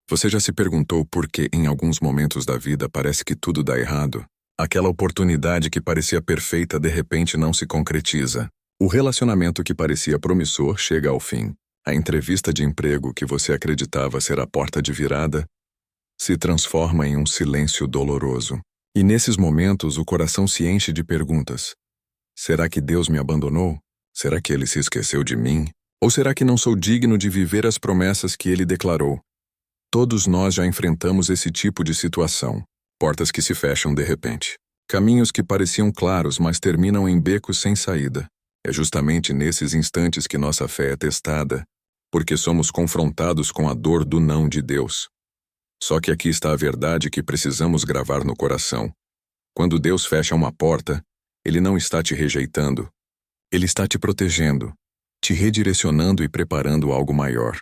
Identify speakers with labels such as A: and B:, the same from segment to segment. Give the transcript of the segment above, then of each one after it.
A: Você já se perguntou por que, em alguns momentos da vida, parece que tudo dá errado? Aquela oportunidade que parecia perfeita de repente não se concretiza. O relacionamento que parecia promissor chega ao fim. A entrevista de emprego que você acreditava ser a porta de virada se transforma em um silêncio doloroso. E nesses momentos o coração se enche de perguntas. Será que Deus me abandonou? Será que Ele se esqueceu de mim? Ou será que não sou digno de viver as promessas que Ele declarou? Todos nós já enfrentamos esse tipo de situação. Portas que se fecham de repente. Caminhos que pareciam claros, mas terminam em becos sem saída. É justamente nesses instantes que nossa fé é testada, porque somos confrontados com a dor do não de Deus. Só que aqui está a verdade que precisamos gravar no coração. Quando Deus fecha uma porta, Ele não está te rejeitando. Ele está te protegendo, te redirecionando e preparando algo maior.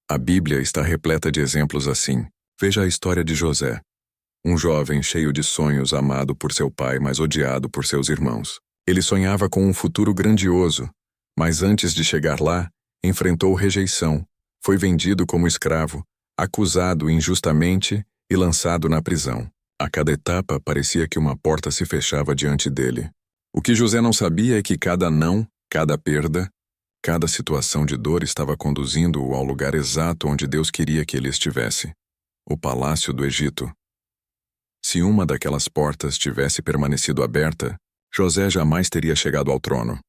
A: A Bíblia está repleta de exemplos assim. Veja a história de José. Um jovem cheio de sonhos, amado por seu pai, mas odiado por seus irmãos. Ele sonhava com um futuro grandioso, mas antes de chegar lá, enfrentou rejeição, foi vendido como escravo, acusado injustamente e lançado na prisão. A cada etapa parecia que uma porta se fechava diante dele. O que José não sabia é que cada não, cada perda, cada situação de dor estava conduzindo-o ao lugar exato onde Deus queria que ele estivesse. O palácio do Egito. Se uma daquelas portas tivesse permanecido aberta, José jamais teria chegado ao trono.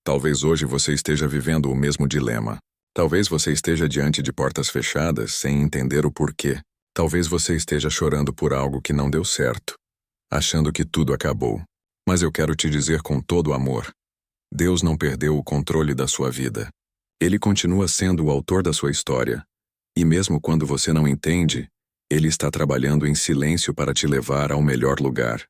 A: Talvez hoje você esteja vivendo o mesmo dilema. Talvez você esteja diante de portas fechadas sem entender o porquê. Talvez você esteja chorando por algo que não deu certo, achando que tudo acabou. Mas eu quero te dizer com todo amor: Deus não perdeu o controle da sua vida. Ele continua sendo o autor da sua história. E mesmo quando você não entende, Ele está trabalhando em silêncio para te levar ao melhor lugar.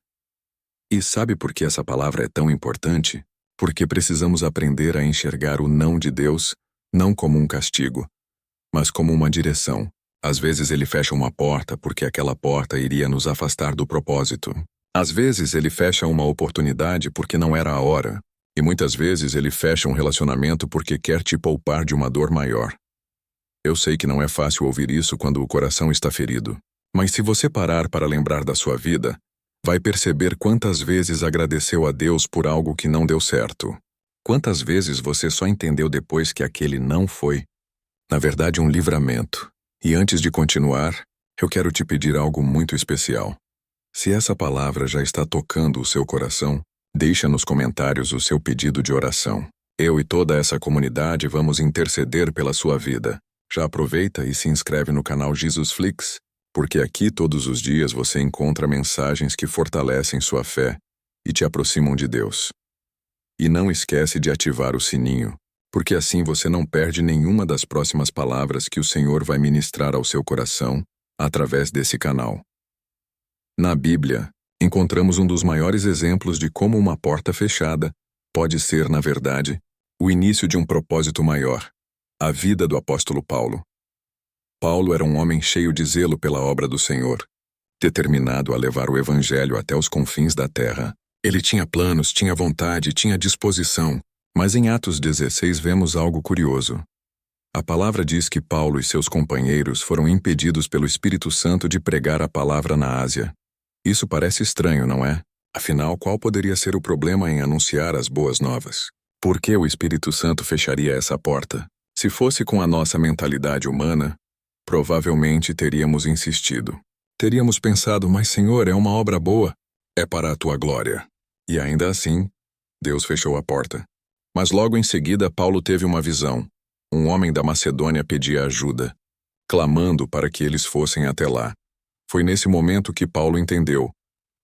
A: E sabe por que essa palavra é tão importante? Porque precisamos aprender a enxergar o não de Deus, não como um castigo, mas como uma direção. Às vezes Ele fecha uma porta porque aquela porta iria nos afastar do propósito. Às vezes Ele fecha uma oportunidade porque não era a hora. E muitas vezes Ele fecha um relacionamento porque quer te poupar de uma dor maior. Eu sei que não é fácil ouvir isso quando o coração está ferido. Mas se você parar para lembrar da sua vida, vai perceber quantas vezes agradeceu a Deus por algo que não deu certo. Quantas vezes você só entendeu depois que aquele não foi, na verdade, um livramento. E antes de continuar, eu quero te pedir algo muito especial. Se essa palavra já está tocando o seu coração, deixa nos comentários o seu pedido de oração. Eu e toda essa comunidade vamos interceder pela sua vida. Já aproveita e se inscreve no canal Jesus Flix, porque aqui todos os dias você encontra mensagens que fortalecem sua fé e te aproximam de Deus. E não esquece de ativar o sininho, porque assim você não perde nenhuma das próximas palavras que o Senhor vai ministrar ao seu coração através desse canal. Na Bíblia, encontramos um dos maiores exemplos de como uma porta fechada pode ser, na verdade, o início de um propósito maior: a vida do apóstolo Paulo. Paulo era um homem cheio de zelo pela obra do Senhor, determinado a levar o Evangelho até os confins da terra. Ele tinha planos, tinha vontade, tinha disposição, mas em Atos 16 vemos algo curioso. A palavra diz que Paulo e seus companheiros foram impedidos pelo Espírito Santo de pregar a palavra na Ásia. Isso parece estranho, não é? Afinal, qual poderia ser o problema em anunciar as boas novas? Por que o Espírito Santo fecharia essa porta? Se fosse com a nossa mentalidade humana, provavelmente teríamos insistido. Teríamos pensado: mas Senhor, é uma obra boa, é para a tua glória. E ainda assim, Deus fechou a porta. Mas logo em seguida Paulo teve uma visão. Um homem da Macedônia pedia ajuda, clamando para que eles fossem até lá. Foi nesse momento que Paulo entendeu.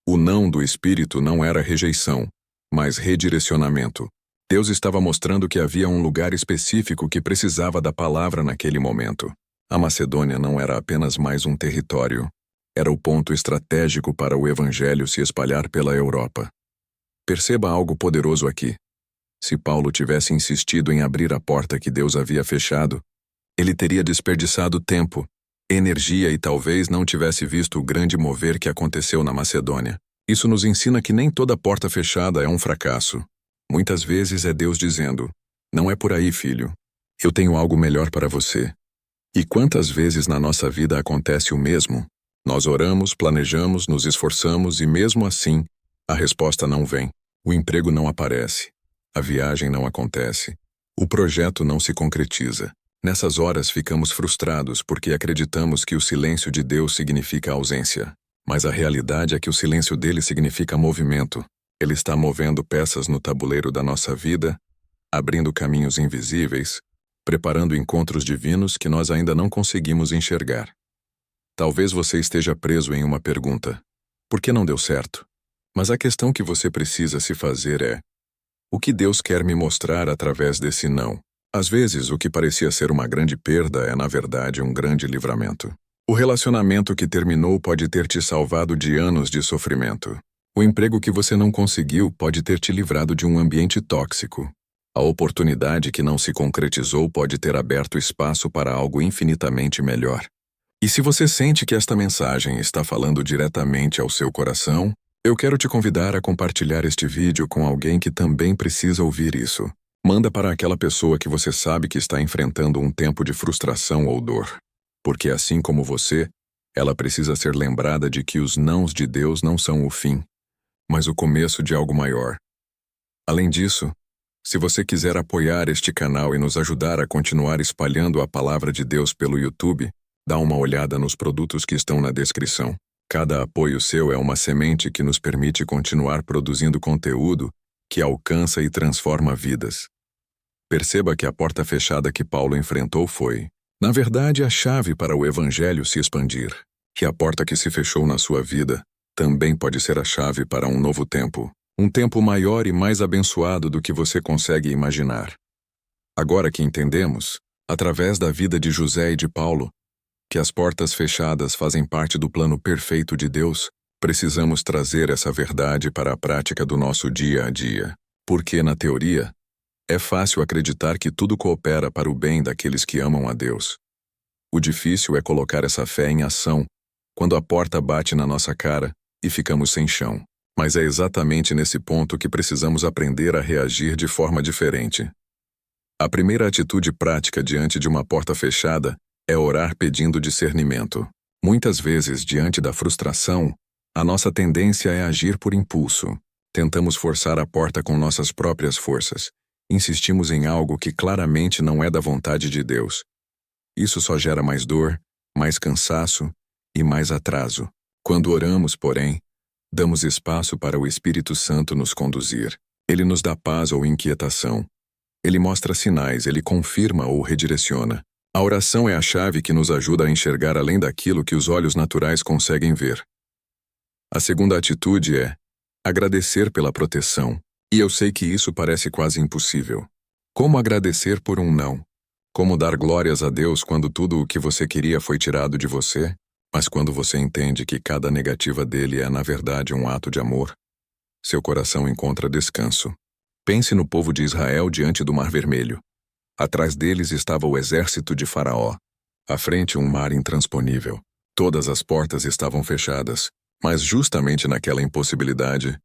A: O não do Espírito não era rejeição, mas redirecionamento. Deus estava mostrando que havia um lugar específico que precisava da palavra naquele momento. A Macedônia não era apenas mais um território. Era o ponto estratégico para o Evangelho se espalhar pela Europa. Perceba algo poderoso aqui. Se Paulo tivesse insistido em abrir a porta que Deus havia fechado, ele teria desperdiçado tempo, energia e talvez não tivesse visto o grande mover que aconteceu na Macedônia. Isso nos ensina que nem toda porta fechada é um fracasso. Muitas vezes é Deus dizendo: não é por aí, filho. Eu tenho algo melhor para você. E quantas vezes na nossa vida acontece o mesmo? Nós oramos, planejamos, nos esforçamos e mesmo assim, a resposta não vem. O emprego não aparece. A viagem não acontece. O projeto não se concretiza. Nessas horas ficamos frustrados porque acreditamos que o silêncio de Deus significa ausência. Mas a realidade é que o silêncio dele significa movimento. Ele está movendo peças no tabuleiro da nossa vida, abrindo caminhos invisíveis, preparando encontros divinos que nós ainda não conseguimos enxergar. Talvez você esteja preso em uma pergunta: por que não deu certo? Mas a questão que você precisa se fazer é: o que Deus quer me mostrar através desse não? Às vezes, o que parecia ser uma grande perda é, na verdade, um grande livramento. O relacionamento que terminou pode ter te salvado de anos de sofrimento. O emprego que você não conseguiu pode ter te livrado de um ambiente tóxico. A oportunidade que não se concretizou pode ter aberto espaço para algo infinitamente melhor. E se você sente que esta mensagem está falando diretamente ao seu coração, eu quero te convidar a compartilhar este vídeo com alguém que também precisa ouvir isso. Manda para aquela pessoa que você sabe que está enfrentando um tempo de frustração ou dor. Porque assim como você, ela precisa ser lembrada de que os nãos de Deus não são o fim, mas o começo de algo maior. Além disso, se você quiser apoiar este canal e nos ajudar a continuar espalhando a palavra de Deus pelo YouTube, dá uma olhada nos produtos que estão na descrição. Cada apoio seu é uma semente que nos permite continuar produzindo conteúdo que alcança e transforma vidas. Perceba que a porta fechada que Paulo enfrentou foi, na verdade, a chave para o Evangelho se expandir. E a porta que se fechou na sua vida também pode ser a chave para um novo tempo. Um tempo maior e mais abençoado do que você consegue imaginar. Agora que entendemos, através da vida de José e de Paulo, que as portas fechadas fazem parte do plano perfeito de Deus, precisamos trazer essa verdade para a prática do nosso dia a dia. Porque, na teoria, é fácil acreditar que tudo coopera para o bem daqueles que amam a Deus. O difícil é colocar essa fé em ação quando a porta bate na nossa cara e ficamos sem chão. Mas é exatamente nesse ponto que precisamos aprender a reagir de forma diferente. A primeira atitude prática diante de uma porta fechada é orar pedindo discernimento. Muitas vezes, diante da frustração, a nossa tendência é agir por impulso. Tentamos forçar a porta com nossas próprias forças. Insistimos em algo que claramente não é da vontade de Deus. Isso só gera mais dor, mais cansaço e mais atraso. Quando oramos, porém, damos espaço para o Espírito Santo nos conduzir. Ele nos dá paz ou inquietação. Ele mostra sinais, ele confirma ou redireciona. A oração é a chave que nos ajuda a enxergar além daquilo que os olhos naturais conseguem ver. A segunda atitude é agradecer pela proteção. E eu sei que isso parece quase impossível. Como agradecer por um não? Como dar glórias a Deus quando tudo o que você queria foi tirado de você? Mas quando você entende que cada negativa dele é, na verdade, um ato de amor, seu coração encontra descanso. Pense no povo de Israel diante do Mar Vermelho. Atrás deles estava o exército de Faraó. À frente, um mar intransponível. Todas as portas estavam fechadas, mas justamente naquela impossibilidade,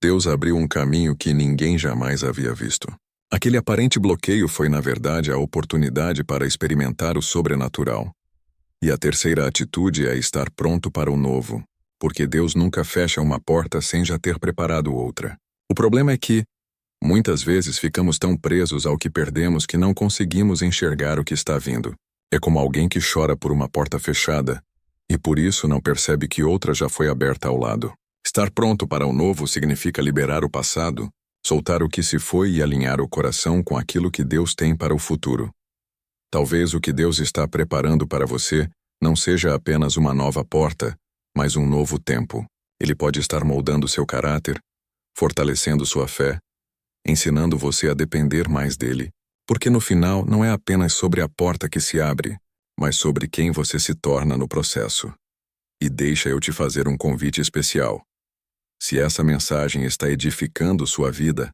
A: Deus abriu um caminho que ninguém jamais havia visto. Aquele aparente bloqueio foi, na verdade, a oportunidade para experimentar o sobrenatural. E a terceira atitude é estar pronto para o novo, porque Deus nunca fecha uma porta sem já ter preparado outra. O problema é que, muitas vezes, ficamos tão presos ao que perdemos que não conseguimos enxergar o que está vindo. É como alguém que chora por uma porta fechada, e por isso não percebe que outra já foi aberta ao lado. Estar pronto para o novo significa liberar o passado, soltar o que se foi e alinhar o coração com aquilo que Deus tem para o futuro. Talvez o que Deus está preparando para você não seja apenas uma nova porta, mas um novo tempo. Ele pode estar moldando seu caráter, fortalecendo sua fé, ensinando você a depender mais dele, porque no final não é apenas sobre a porta que se abre, mas sobre quem você se torna no processo. E deixa eu te fazer um convite especial. Se essa mensagem está edificando sua vida,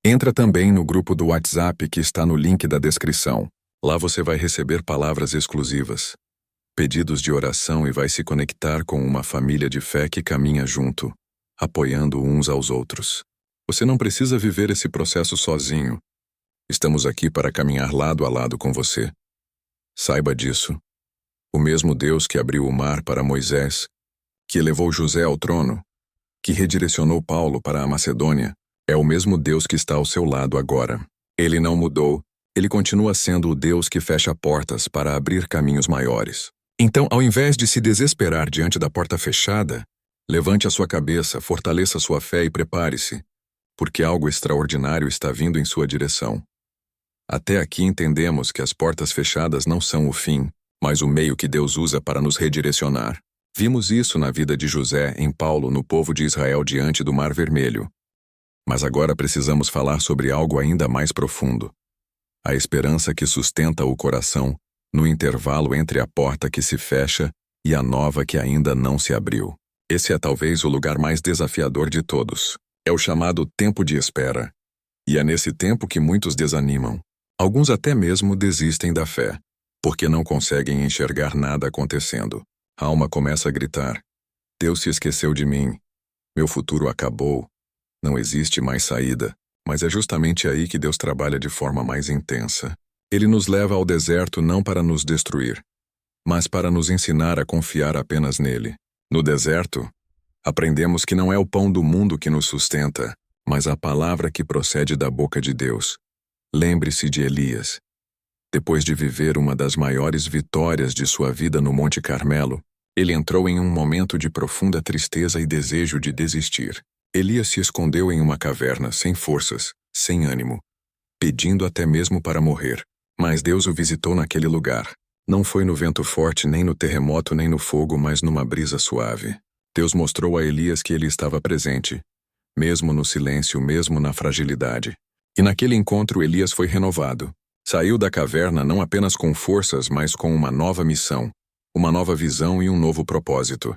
A: entra também no grupo do WhatsApp que está no link da descrição. Lá você vai receber palavras exclusivas, pedidos de oração e vai se conectar com uma família de fé que caminha junto, apoiando uns aos outros. Você não precisa viver esse processo sozinho. Estamos aqui para caminhar lado a lado com você. Saiba disso O mesmo Deus que abriu o mar para Moisés, que elevou José ao trono, que redirecionou Paulo para a Macedônia, é o mesmo Deus que está ao seu lado agora. Ele não mudou, ele continua sendo o Deus que fecha portas para abrir caminhos maiores. Então, ao invés de se desesperar diante da porta fechada, levante a sua cabeça, fortaleça sua fé e prepare-se, porque algo extraordinário está vindo em sua direção. Até aqui entendemos que as portas fechadas não são o fim, mas o meio que Deus usa para nos redirecionar. Vimos isso na vida de José, em Paulo, no povo de Israel diante do Mar Vermelho. Mas agora precisamos falar sobre algo ainda mais profundo. A esperança que sustenta o coração no intervalo entre a porta que se fecha e a nova que ainda não se abriu. Esse é talvez o lugar mais desafiador de todos. É o chamado tempo de espera. E é nesse tempo que muitos desanimam. Alguns até mesmo desistem da fé, porque não conseguem enxergar nada acontecendo. A alma começa a gritar: Deus se esqueceu de mim. Meu futuro acabou. Não existe mais saída. Mas é justamente aí que Deus trabalha de forma mais intensa. Ele nos leva ao deserto não para nos destruir, mas para nos ensinar a confiar apenas nele. No deserto, aprendemos que não é o pão do mundo que nos sustenta, mas a palavra que procede da boca de Deus. Lembre-se de Elias. Depois de viver uma das maiores vitórias de sua vida no Monte Carmelo, ele entrou em um momento de profunda tristeza e desejo de desistir. Elias se escondeu em uma caverna, sem forças, sem ânimo, pedindo até mesmo para morrer. Mas Deus o visitou naquele lugar. Não foi no vento forte, nem no terremoto, nem no fogo, mas numa brisa suave. Deus mostrou a Elias que ele estava presente, mesmo no silêncio, mesmo na fragilidade. E naquele encontro Elias foi renovado. Saiu da caverna não apenas com forças, mas com uma nova missão, uma nova visão e um novo propósito.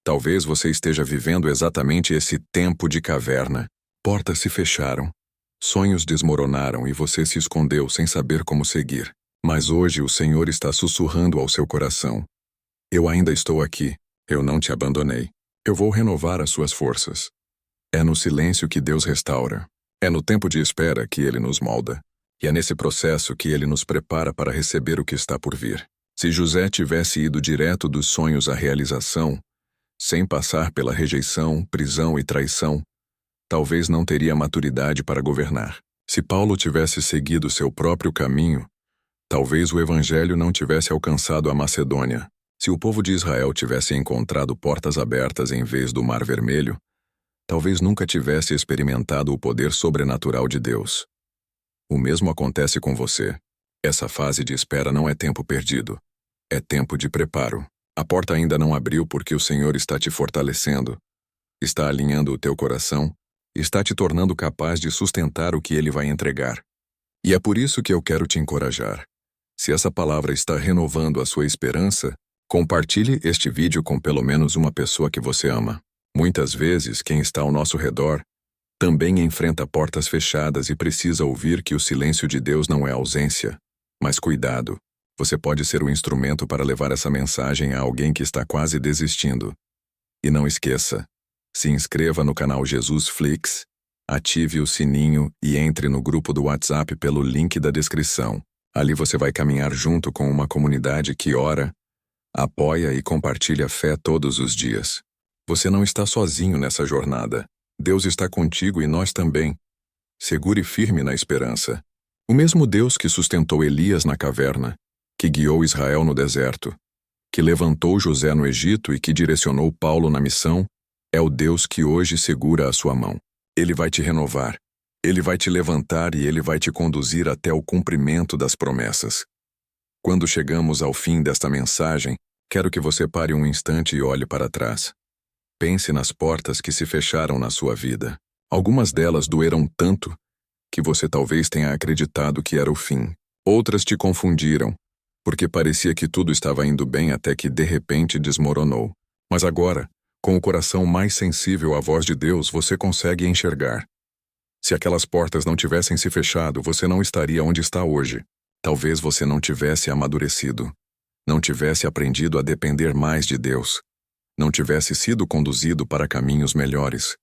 A: Talvez você esteja vivendo exatamente esse tempo de caverna. Portas se fecharam, sonhos desmoronaram e você se escondeu sem saber como seguir. Mas hoje o Senhor está sussurrando ao seu coração: Eu ainda estou aqui, eu não te abandonei. Eu vou renovar as suas forças. É no silêncio que Deus restaura. É no tempo de espera que Ele nos molda. E é nesse processo que Ele nos prepara para receber o que está por vir. Se José tivesse ido direto dos sonhos à realização, sem passar pela rejeição, prisão e traição, talvez não teria maturidade para governar. Se Paulo tivesse seguido seu próprio caminho, talvez o Evangelho não tivesse alcançado a Macedônia. Se o povo de Israel tivesse encontrado portas abertas em vez do Mar Vermelho, talvez nunca tivesse experimentado o poder sobrenatural de Deus. O mesmo acontece com você. Essa fase de espera não é tempo perdido. É tempo de preparo. A porta ainda não abriu porque o Senhor está te fortalecendo, está alinhando o teu coração, está te tornando capaz de sustentar o que Ele vai entregar. E é por isso que eu quero te encorajar. Se essa palavra está renovando a sua esperança, compartilhe este vídeo com pelo menos uma pessoa que você ama. Muitas vezes, quem está ao nosso redor também enfrenta portas fechadas e precisa ouvir que o silêncio de Deus não é ausência, mas cuidado. Você pode ser o instrumento para levar essa mensagem a alguém que está quase desistindo. E não esqueça, se inscreva no canal Jesus Flix, ative o sininho e entre no grupo do WhatsApp pelo link da descrição. Ali você vai caminhar junto com uma comunidade que ora, apoia e compartilha fé todos os dias. Você não está sozinho nessa jornada. Deus está contigo e nós também. Segure firme na esperança. O mesmo Deus que sustentou Elias na caverna, que guiou Israel no deserto, que levantou José no Egito e que direcionou Paulo na missão, é o Deus que hoje segura a sua mão. Ele vai te renovar, Ele vai te levantar e Ele vai te conduzir até o cumprimento das promessas. Quando chegamos ao fim desta mensagem, quero que você pare um instante e olhe para trás. Pense nas portas que se fecharam na sua vida. Algumas delas doeram tanto que você talvez tenha acreditado que era o fim. Outras te confundiram, porque parecia que tudo estava indo bem até que de repente desmoronou. Mas agora, com o coração mais sensível à voz de Deus, você consegue enxergar. Se aquelas portas não tivessem se fechado, você não estaria onde está hoje. Talvez você não tivesse amadurecido, não tivesse aprendido a depender mais de Deus, não tivesse sido conduzido para caminhos melhores.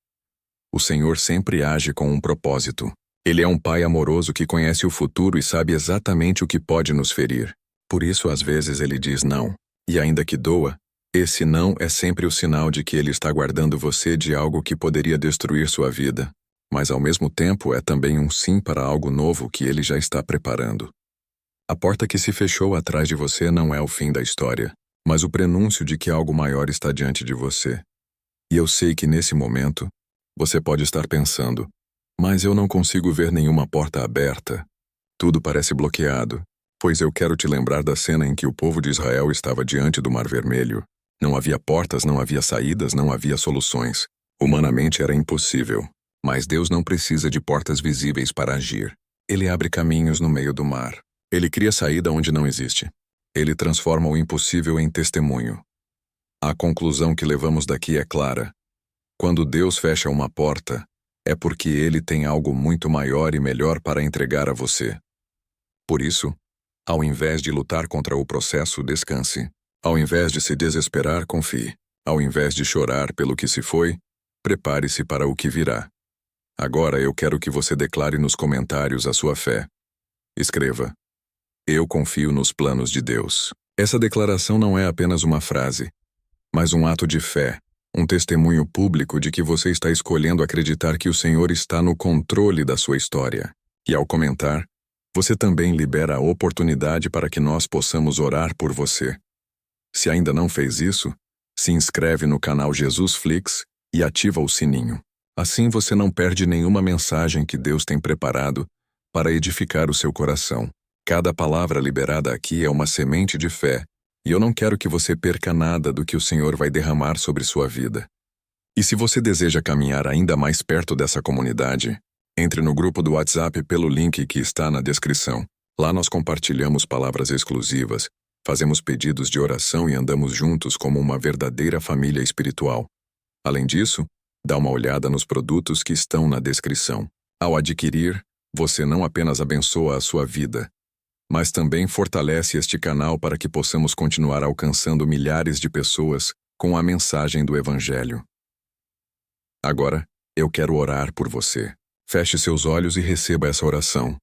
A: O Senhor sempre age com um propósito. Ele é um Pai amoroso que conhece o futuro e sabe exatamente o que pode nos ferir. Por isso, às vezes, Ele diz não. E ainda que doa, esse não é sempre o sinal de que ele está guardando você de algo que poderia destruir sua vida, mas ao mesmo tempo é também um sim para algo novo que ele já está preparando. A porta que se fechou atrás de você não é o fim da história, mas o prenúncio de que algo maior está diante de você. E eu sei que nesse momento, você pode estar pensando, mas eu não consigo ver nenhuma porta aberta. Tudo parece bloqueado, pois eu quero te lembrar da cena em que o povo de Israel estava diante do Mar Vermelho. Não havia portas, não havia saídas, não havia soluções. Humanamente era impossível. Mas Deus não precisa de portas visíveis para agir. Ele abre caminhos no meio do mar. Ele cria saída onde não existe. Ele transforma o impossível em testemunho. A conclusão que levamos daqui é clara. Quando Deus fecha uma porta, é porque Ele tem algo muito maior e melhor para entregar a você. Por isso, ao invés de lutar contra o processo, descanse. Ao invés de se desesperar, confie. Ao invés de chorar pelo que se foi, prepare-se para o que virá. Agora eu quero que você declare nos comentários a sua fé. Escreva: Eu confio nos planos de Deus. Essa declaração não é apenas uma frase, mas um ato de fé, um testemunho público de que você está escolhendo acreditar que o Senhor está no controle da sua história. E ao comentar, você também libera a oportunidade para que nós possamos orar por você. Se ainda não fez isso, se inscreve no canal Jesus Flix e ativa o sininho. Assim você não perde nenhuma mensagem que Deus tem preparado para edificar o seu coração. Cada palavra liberada aqui é uma semente de fé, e eu não quero que você perca nada do que o Senhor vai derramar sobre sua vida. E se você deseja caminhar ainda mais perto dessa comunidade, entre no grupo do WhatsApp pelo link que está na descrição. Lá nós compartilhamos palavras exclusivas, fazemos pedidos de oração e andamos juntos como uma verdadeira família espiritual. Além disso, dá uma olhada nos produtos que estão na descrição. Ao adquirir, você não apenas abençoa a sua vida, mas também fortalece este canal para que possamos continuar alcançando milhares de pessoas com a mensagem do Evangelho. Agora, eu quero orar por você. Feche seus olhos e receba essa oração.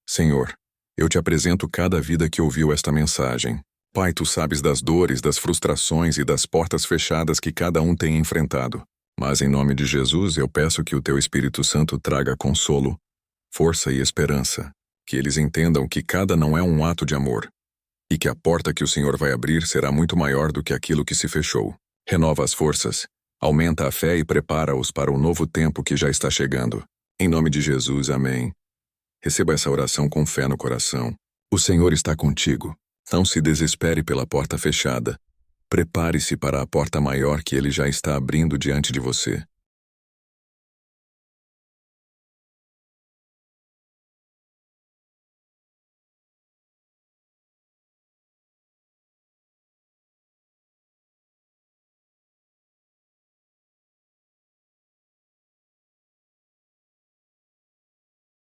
A: Senhor, eu te apresento cada vida que ouviu esta mensagem. Pai, tu sabes das dores, das frustrações e das portas fechadas que cada um tem enfrentado. Mas em nome de Jesus eu peço que o teu Espírito Santo traga consolo, força e esperança, que eles entendam que cada não é um ato de amor, e que a porta que o Senhor vai abrir será muito maior do que aquilo que se fechou. Renova as forças, aumenta a fé e prepara-os para o novo tempo que já está chegando. Em nome de Jesus, amém. Receba essa oração com fé no coração. O Senhor está contigo. Não se desespere pela porta fechada. Prepare-se para a porta maior que Ele já está abrindo diante de você.